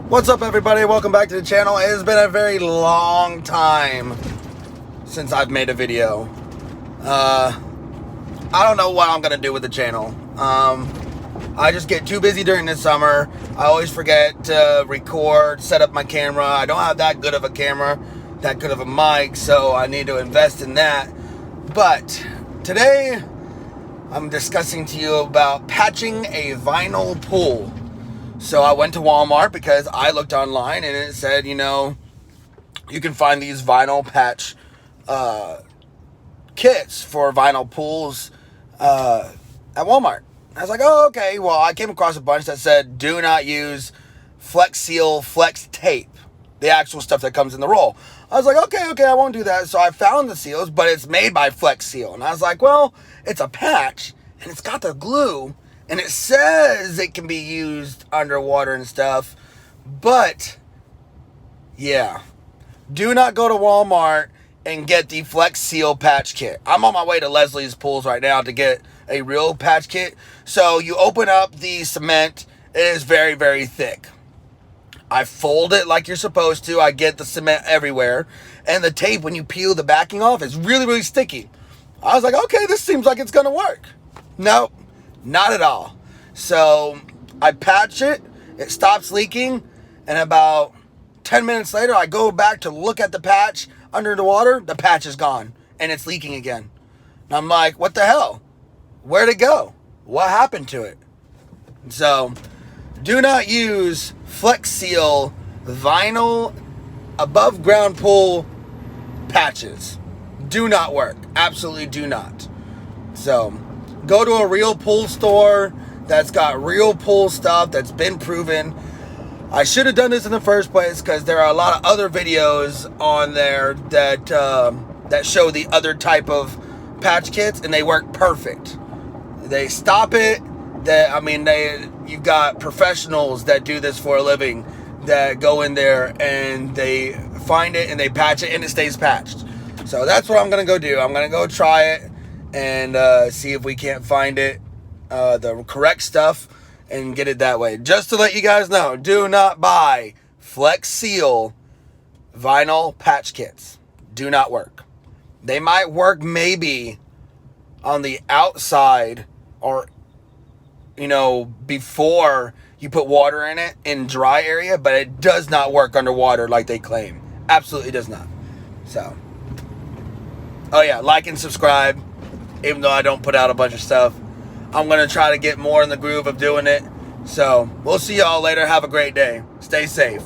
What's up, everybody? Welcome back to the channel. It has been a very long time since I've made a video. I don't know what I'm gonna do with the channel. I just get too busy during the summer. I always forget to record, set up my camera. I don't have that good of a camera, that good of a mic, so I need to invest in that. But today, I'm discussing to you about patching a vinyl pool. So I went to Walmart because I looked online and it said, you can find these vinyl patch kits for vinyl pools at Walmart. I was like, oh, okay. Well, I came across a bunch that said, do not use Flex Seal Flex Tape, the actual stuff that comes in the roll. I was like, okay, I won't do that. So I found the seals, but it's made by Flex Seal. And I was like, well, it's a patch and it's got the glue. And it says it can be used underwater and stuff. But, yeah. Do not go to Walmart and get the Flex Seal patch kit. I'm on my way to Leslie's Pools right now to get a real patch kit. So you open up the cement. It is very, very thick. I fold it like you're supposed to. I get the cement everywhere. And the tape, when you peel the backing off, is really, really sticky. I was like, okay, this seems like it's going to work. Nope. Not at all. So I patch it, it stops leaking, and about 10 minutes later, I go back to look at the patch under the water, the patch is gone, and it's leaking again. And I'm like, what the hell? Where'd it go? What happened to it? So, do not use Flex Seal vinyl above ground pool patches. Do not work. Absolutely do not. So, go to a real pool store that's got real pool stuff that's been proven. I should have done this in the first place because there are a lot of other videos on there that show the other type of patch kits, and they work perfect. They stop it. You've got professionals that do this for a living that go in there and they find it and they patch it and it stays patched. So that's what I'm gonna go do. I'm gonna go try it and see if we can't find it, the correct stuff, and get it that way. Just to let you guys know, do not buy Flex Seal vinyl patch kits. Do not work. They might work maybe on the outside or, before you put water in it in dry area, but it does not work underwater like they claim. Absolutely does not. So, oh yeah, like and subscribe. Even though I don't put out a bunch of stuff, I'm going to try to get more in the groove of doing it. So, we'll see y'all later. Have a great day. Stay safe.